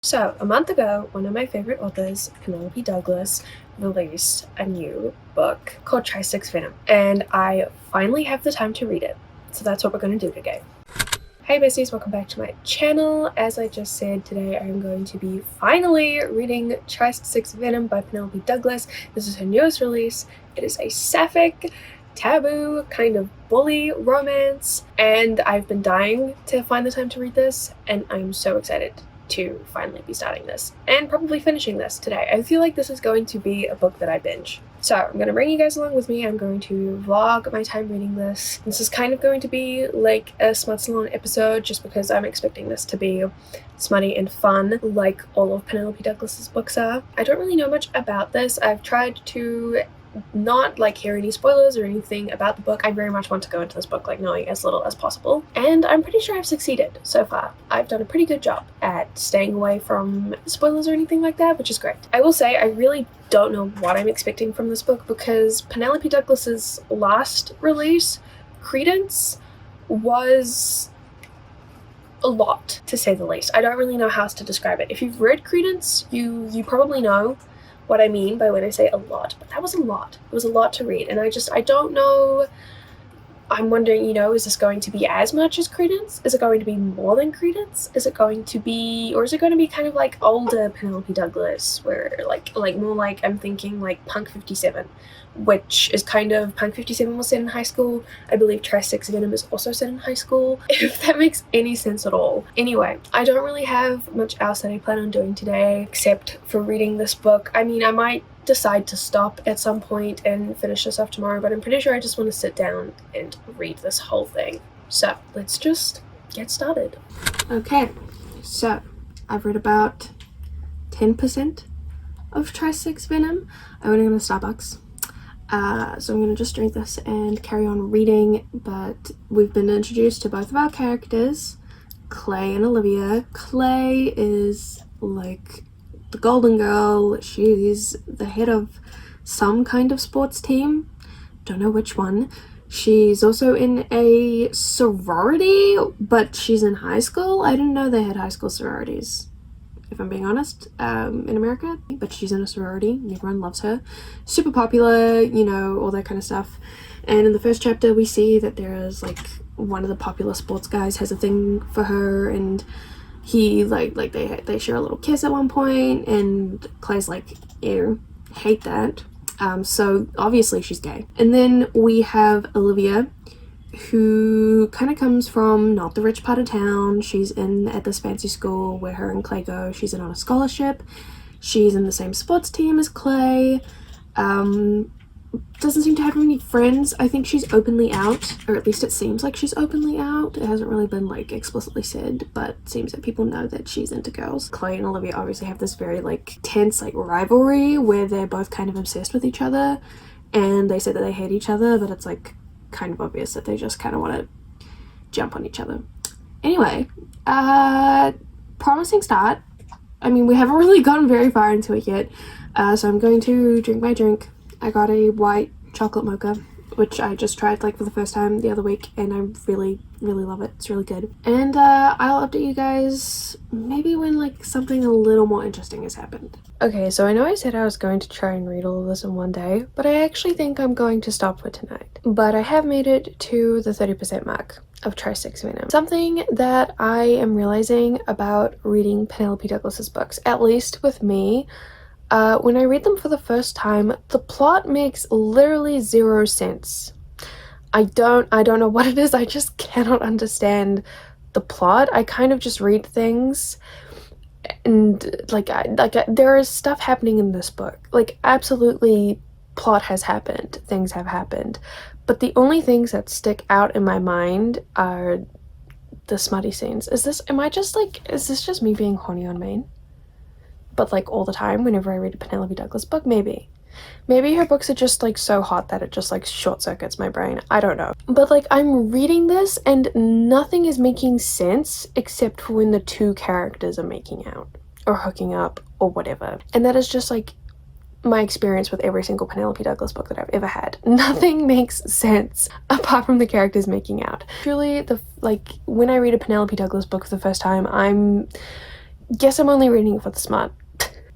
So, a month ago, one of my favorite authors, Penelope Douglas, released a new book called TRYST SIX VENOM, and I finally have the time to read it. So that's what we're going to do today. Hey besties, welcome back to my channel. As I just said, today I am going to be finally reading TRYST SIX VENOM by Penelope Douglas. This is her newest release. It is a sapphic, taboo, kind of bully romance, and I've been dying to find the time to read this, and I'm so excited to finally be starting this and probably finishing this today. I feel like this is going to be a book that I binge. So I'm going to bring you guys along with me. I'm going to vlog my time reading this. This is kind of going to be like a smut salon episode just because I'm expecting this to be smutty and fun like all of Penelope Douglas's books are. I don't really know much about this. I've tried to not hear any spoilers or anything about the book. I very much want to go into this book knowing as little as possible, and I'm pretty sure I've succeeded so far. I've done a pretty good job at staying away from spoilers or anything like that, which is great. I will say I really don't know what I'm expecting from this book because Penelope Douglas's last release, Credence, was a lot, to say the least. I don't really know how else to describe it. If you've read Credence, you probably know what I mean by when I say a lot, but that was a lot. It was a lot to read, and I don't know. I'm wondering, is this going to be as much as Credence? Is it going to be more than Credence? Is it going to be kind of like older Penelope Douglas, where more I'm thinking Punk 57, which is kind of, Punk 57 was set in high school. I believe TRYST SIX VENOM is also set in high school, if that makes any sense at all. Anyway, I don't really have much else that I plan on doing today except for reading this book. I mean, I might decide to stop at some point and finish this off tomorrow, but I'm pretty sure I just want to sit down and read this whole thing. So let's just get started. Okay, so I've read about 10% of TRYST SIX VENOM. I went to Starbucks. So I'm going to just drink this and carry on reading, but we've been introduced to both of our characters, Clay and Olivia. Clay is the golden girl. She's the head of some kind of sports team. Don't know which one. She's also in a sorority, but she's in high school. I didn't know they had high school sororities, if I'm being honest, in America. But she's in a sorority. Everyone loves her. Super popular, all that kind of stuff. And in the first chapter, we see that there is one of the popular sports guys has a thing for her, and he they share a little kiss at one point, and Clay's ew, hate that. So obviously she's gay. And then we have Olivia, who kind of comes from not the rich part of town. She's at this fancy school where her and Clay go. She's on a scholarship. She's in the same sports team as Clay. Doesn't seem to have any friends. I think she's openly out, or at least it seems like she's openly out. It hasn't really been explicitly said, but it seems that people know that she's into girls. Clay and Olivia obviously have this very tense rivalry where they're both kind of obsessed with each other, and they say that they hate each other, but it's kind of obvious that they just kind of want to jump on each other. Anyway, promising start. I mean, we haven't really gotten very far into it yet, so I'm going to drink my drink. I got a white chocolate mocha, which I just tried for the first time the other week, and I really, really love it. It's really good. And I'll update you guys maybe when something a little more interesting has happened. Okay, so I know I said I was going to try and read all of this in one day, but I actually think I'm going to stop for tonight. But I have made it to the 30% mark of TRYST SIX VENOM. Something that I am realizing about reading Penelope Douglas's books, at least with me, when I read them for the first time, the plot makes literally zero sense. I don't know what it is. I just cannot understand the plot. I kind of just read things, and there is stuff happening in this book. Absolutely, plot has happened. Things have happened, but the only things that stick out in my mind are the smutty scenes. Is this just me being horny on Maine? But all the time whenever I read a Penelope Douglas book? Maybe her books are just so hot that it just short circuits my brain. I don't know. But I'm reading this and nothing is making sense except for when the two characters are making out or hooking up or whatever. And that is just my experience with every single Penelope Douglas book that I've ever had. Nothing makes sense apart from the characters making out. Truly, when I read a Penelope Douglas book for the first time, I'm guess I'm only reading it for the smut.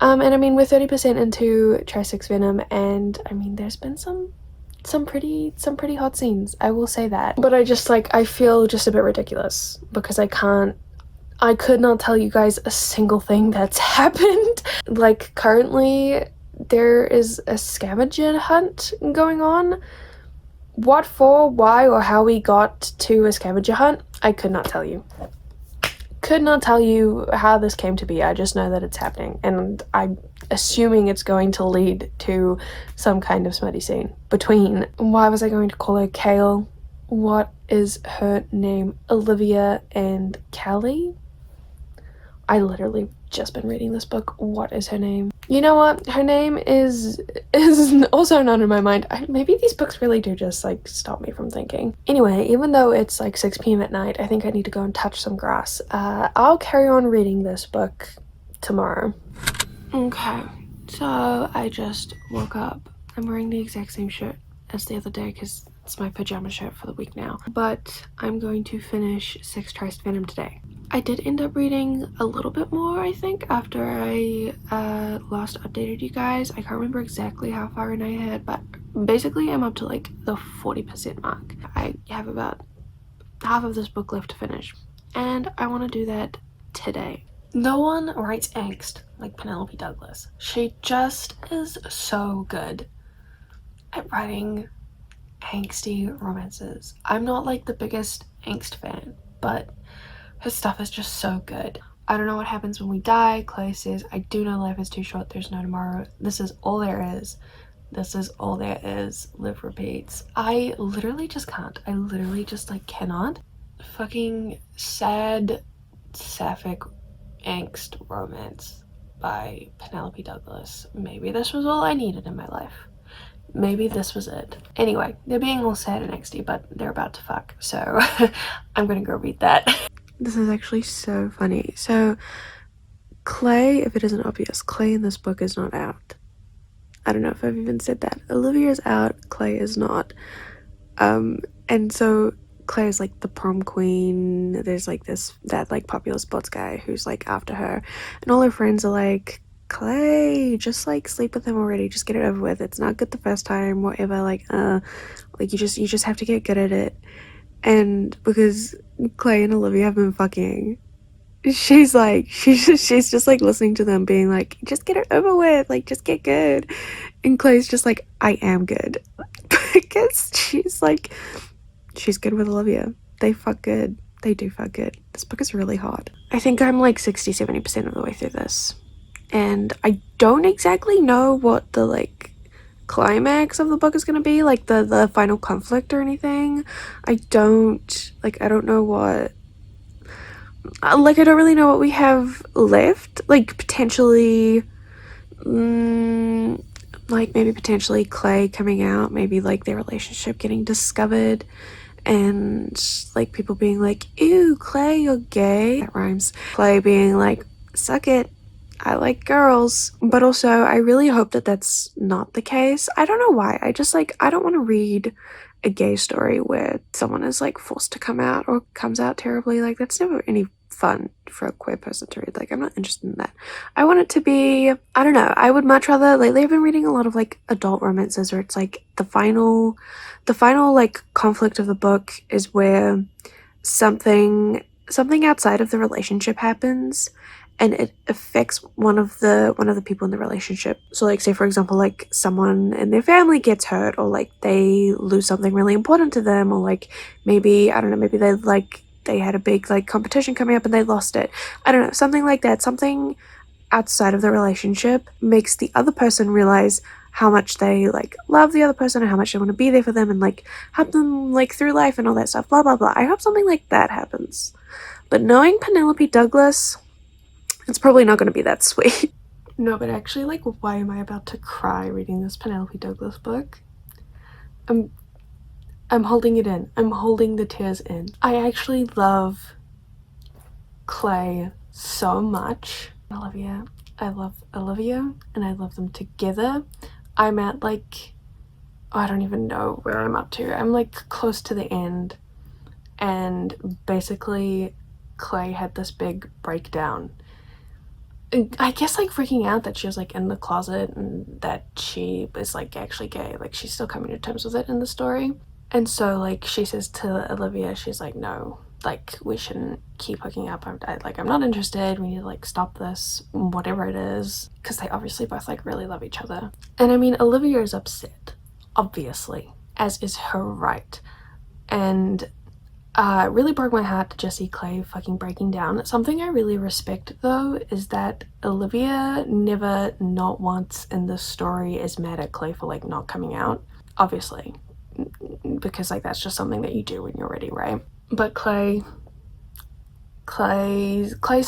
And I mean, we're 30% into TRYST SIX VENOM, and I mean, there's been some pretty hot scenes, I will say that. But I feel just a bit ridiculous because I could not tell you guys a single thing that's happened. Like, currently there is a scavenger hunt going on. What for, why, or how we got to a scavenger hunt, I could not tell you. Could not tell you how this came to be. I just know that it's happening, and I'm assuming it's going to lead to some kind of smutty scene between, why was I going to call her Kale? What is her name? Olivia and Callie? I literally just been reading this book. What is her name? You know what? Her name is also not in my mind. Maybe these books really do just like stop me from thinking. Anyway, even though it's like 6 p.m. at night, I think I need to go and touch some grass. I'll carry on reading this book tomorrow. Okay, so I just woke up. I'm wearing the exact same shirt as the other day because it's my pajama shirt for the week now. But I'm going to finish 6 TRYST VENOM today. I did end up reading a little bit more, I think, after I last updated you guys. I can't remember exactly how far in I had, but basically I'm up to like the 40% mark. I have about half of this book left to finish, and I want to do that today. No one writes angst like Penelope Douglas. She just is so good at writing angsty romances. I'm not like the biggest angst fan, but her stuff is just so good. I don't know what happens when we die. Clay says, I do know life is too short, there's no tomorrow. This is all there is. This is all there is. Live repeats. I literally just can't. I literally just like cannot. Fucking sad, sapphic angst romance by Penelope Douglas. Maybe this was all I needed in my life. Maybe this was it. Anyway, they're being all sad and angsty, but they're about to fuck, so I'm gonna go read that. This is actually so funny. So Clay, if it isn't obvious, Clay in this book is not out. I don't know if I've even said that. Olivia is out, Clay is not. And so Clay is like the prom queen. There's like that like popular sports guy who's like after her, and all her friends are like, Clay, just like sleep with him already, just get it over with. It's not good the first time, whatever. Like you just have to get good at it. And because Clay and Olivia have been fucking, she's just like listening to them being like, just get it over with, like just get good. And Clay's just like, I am good. Because she's good with Olivia. They fuck good. They do fuck good. This book is really hot. I think I'm like 60-70% of the way through this, and I don't exactly know what the like climax of the book is gonna be, like the final conflict or anything. I don't know what, like I don't really know what we have left. Like potentially like maybe potentially Clay coming out, maybe like their relationship getting discovered, and like people being like, ew, Clay, you're gay. That rhymes. Clay being like, suck it, I like girls. But also I really hope that that's not the case. I don't know why. I just like, I don't want to read a gay story where someone is like forced to come out or comes out terribly. Like that's never any fun for a queer person to read. Like I'm not interested in that. I want it to be, I don't know, I would much rather, lately I've been reading a lot of like adult romances where it's like the final like conflict of the book is where something outside of the relationship happens and it affects one of the people in the relationship. So like say for example, like someone in their family gets hurt, or like they lose something really important to them, or like maybe, I don't know, maybe they had a big like competition coming up and they lost it. I don't know, something like that. Something outside of the relationship makes the other person realize how much they like love the other person and how much they want to be there for them and like help them like through life and all that stuff, blah blah blah. I hope something like that happens. But knowing Penelope Douglas, it's probably not going to be that sweet. No, but actually, like, why am I about to cry reading this Penelope Douglas book? I'm holding it in. I'm holding the tears in. I actually love Clay so much. Olivia. I love Olivia and I love them together. I'm at like, I don't even know where I'm up to. I'm like close to the end, and basically Clay had this big breakdown I guess like freaking out that she was like in the closet and that she is like actually gay. Like she's still coming to terms with it in the story. And so like she says to Olivia, she's like, no, like we shouldn't keep hooking up. I'm not interested. We need to like stop this, whatever it is, because they obviously both like really love each other. And I mean, Olivia is upset, obviously, as is her right. And it really broke my heart to just see Clay fucking breaking down. Something I really respect though is that Olivia never not once in this story is mad at Clay for like not coming out, obviously, because like that's just something that you do when you're ready, right? But Clay's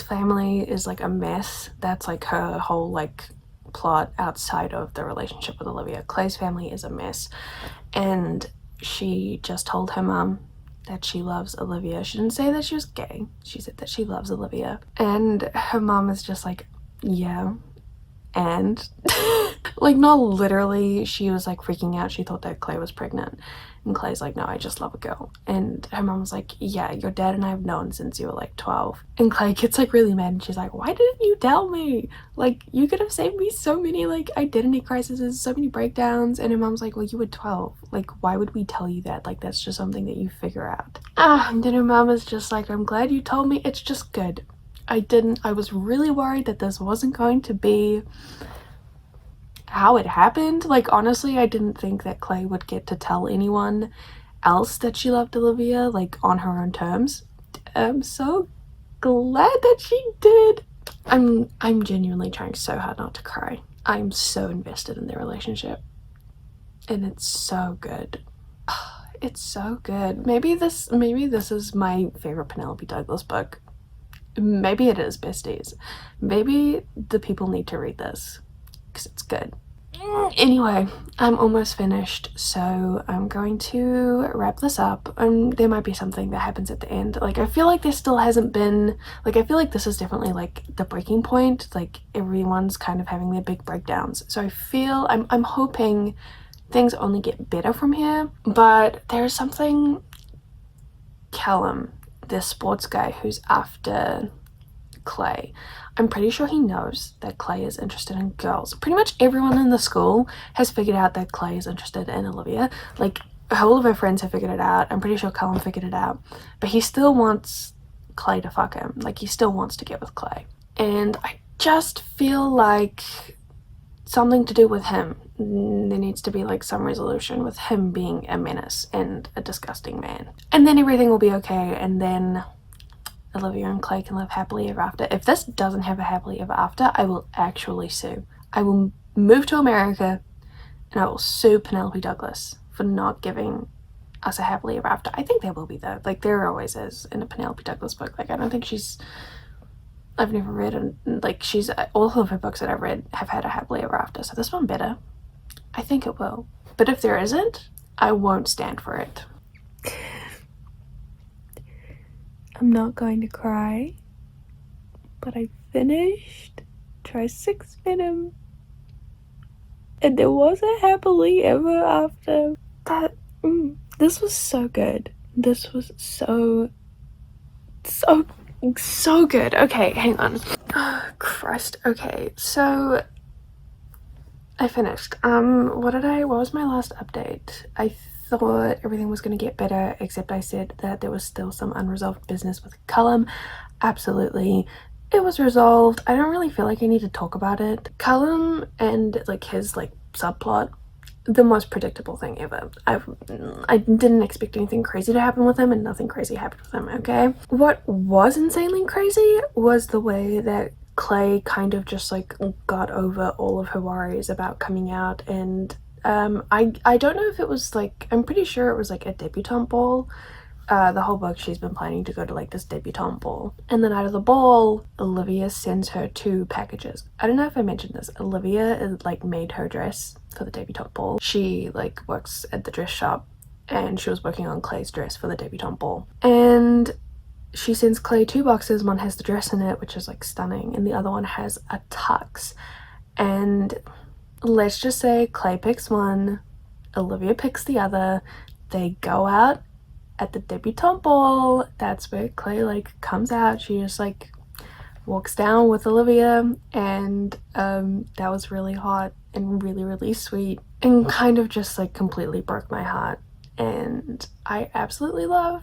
family is like a mess. That's like her whole like plot outside of the relationship with Olivia. Clay's family is a mess, and she just told her mom that she loves Olivia. She didn't say that she was gay. She said that she loves Olivia. And her mom is just like, yeah, and like not literally, she was like freaking out. She thought that Clay was pregnant. And Clay's like, no, I just love a girl. And her mom was like, yeah, your dad and I have known since you were like 12. And Clay gets like really mad and she's like, why didn't you tell me? Like you could have saved me so many like identity crises, so many breakdowns. And her mom's like, well, you were 12. Like why would we tell you that? Like that's just something that you figure out. And then her mom is just like, I'm glad you told me. It's just good. I was really worried that this wasn't going to be how it happened. Like honestly, I didn't think that Clay would get to tell anyone else that she loved Olivia like on her own terms. I'm so glad that she did. I'm genuinely trying so hard not to cry. I'm so invested in their relationship and it's so good. It's so good. Maybe this is my favorite Penelope Douglas book. Maybe it is, besties. Maybe the people need to read this because it's good. Anyway, I'm almost finished, so I'm going to wrap this up. There might be something that happens at the end. Like I feel like there still hasn't been, like I feel like this is definitely like the breaking point. Like everyone's kind of having their big breakdowns. So I feel I'm hoping things only get better from here. But there's something, Callum, this sports guy who's after Clay, I'm pretty sure he knows that Clay is interested in girls. Pretty much everyone in the school has figured out that Clay is interested in Olivia. Like all of her friends have figured it out. I'm pretty sure Callum figured it out, but he still wants Clay to fuck him. Like he still wants to get with Clay, and I just feel like something to do with him. There needs to be like some resolution with him being a menace and a disgusting man, and then everything will be okay, and then Olivia and Clay can live happily ever after. If this doesn't have a happily ever after, I will actually sue. I will move to America and I will sue Penelope Douglas for not giving us a happily ever after. I think there will be though. Like there always is in a Penelope Douglas book. Like I don't think I've never read all of her books that I've read have had a happily ever after. So this one better. I think it will. But if there isn't, I won't stand for it. I'm not going to cry, but I finished TRYST SIX VENOM, and there was a happily ever after. This was so good. This was so good. Okay, hang on. Oh, Christ. Okay, so I finished. What was my last update? I thought everything was going to get better, except I said that there was still some unresolved business with Callum. Absolutely, it was resolved. I don't really feel like I need to talk about it. Callum and like his like subplot, the most predictable thing ever. I didn't expect anything crazy to happen with him, and nothing crazy happened with him. Okay, what was insanely crazy was the way that Clay kind of just like got over all of her worries about coming out. And I don't know if it was like, I'm pretty sure it was like a debutante ball. The whole book she's been planning to go to like this debutante ball, and then out of the ball Olivia sends her 2 packages. I don't know if I mentioned this. Olivia like made her dress for the debutante ball. She like works at the dress shop and she was working on Clay's dress for the debutante ball, and she sends Clay 2 boxes. One has the dress in it, which is like stunning, and the other one has a tux. And let's just say Clay picks one, Olivia picks the other. They go out at the debutante ball. That's where Clay like comes out. She just like walks down with Olivia, and that was really hot and really sweet and kind of just like completely broke my heart. And I absolutely love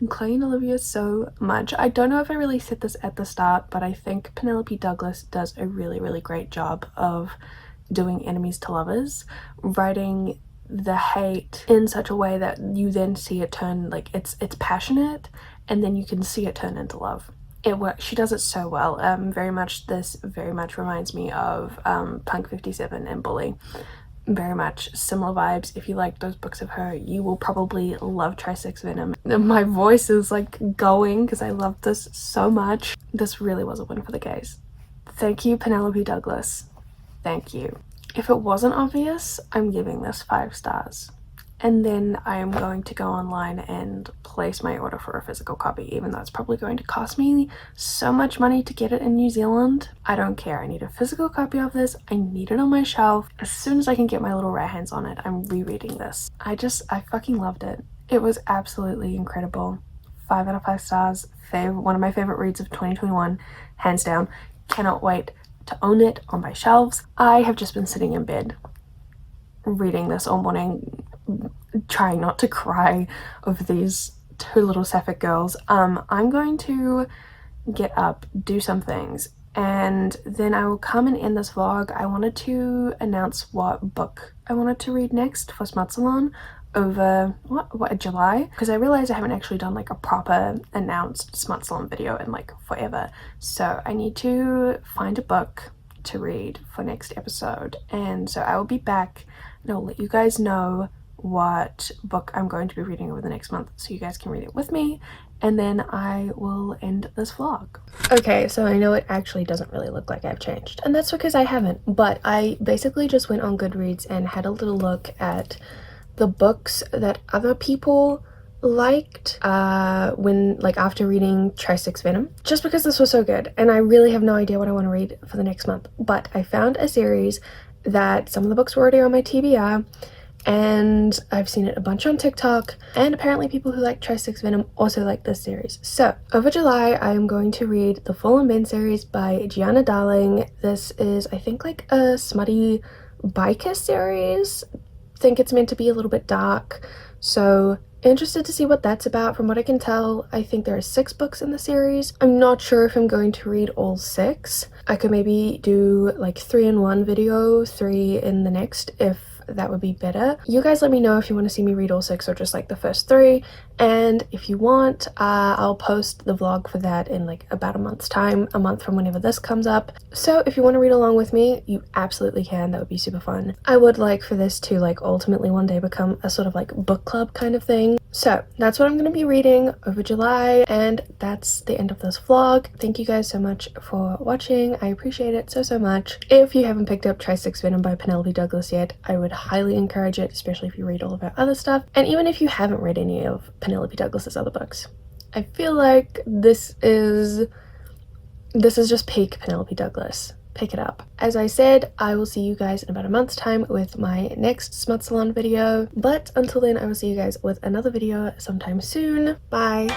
Clay and Olivia so much. I don't know if I really said this at the start, but I think Penelope Douglas does a really great job of doing enemies to lovers, writing the hate in such a way that you then see it turn, like, it's passionate, and then you can see it turn into love. It works. She does it so well. This very much reminds me of Punk 57 and Bully. Very much similar vibes. If you like those books of her, you will probably love TRYST SIX VENOM. My voice is like going because I love this so much. This really was a win for the gays. Thank you, Penelope Douglas. Thank you. If it wasn't obvious, I'm giving this 5 stars. And then I am going to go online and place my order for a physical copy, even though it's probably going to cost me so much money to get it in New Zealand. I don't care. I need a physical copy of this. I need it on my shelf. As soon as I can get my little rat hands on it, I'm rereading this. I fucking loved it. It was absolutely incredible. 5 out of 5 stars. One of my favorite reads of 2021, hands down. Cannot wait to own it on my shelves. I have just been sitting in bed reading this all morning, trying not to cry over these 2 little sapphic girls. I'm going to get up, do some things, and then I will come and end this vlog. I wanted to announce what book I wanted to read next for Smut Salon over July, because I realized I haven't actually done like a proper announced Smut Salon video in like forever. So I need to find a book to read for next episode, and so I will be back and I'll let you guys know what book I'm going to be reading over the next month so you guys can read it with me, and then I will end this vlog. Okay, so I know it actually doesn't really look like I've changed, and that's because I haven't, but I basically just went on Goodreads and had a little look at the books that other people liked after reading TRYST SIX VENOM, just because this was so good and I really have no idea what I want to read for the next month. But I found a series that some of the books were already on my TBR, and I've seen it a bunch on TikTok, and apparently people who like TRYST SIX VENOM also like this series. So over July I am going to read the Full and Ben series by Gianna. This is, I think, like a smutty biker series. I think it's meant to be a little bit dark, so interested to see what that's about. From what I can tell, I think there are 6 books in the series. I'm not sure if I'm going to read all 6. I could maybe do like 3 in one video, 3 in the next, if that would be better. You guys let me know if you want to see me read all 6 or just like the first 3, and if you want, I'll post the vlog for that in like about a month's time, a month from whenever this comes up. So if you want to read along with me, you absolutely can. That would be super fun. I would like for this to like ultimately one day become a sort of like book club kind of thing. So that's what I'm going to be reading over July, and that's the end of this vlog. Thank you guys so much for watching. I appreciate it so much. If you haven't picked up TRYST SIX VENOM by Penelope Douglas yet, I would highly encourage it, especially if you read all of her other stuff, and even if you haven't read any of Penelope Douglas's other books. I feel like this is just peak Penelope Douglas. Pick it up. As I said, I will see you guys in about a month's time with my next Smut Salon video, but until then I will see you guys with another video sometime soon. Bye!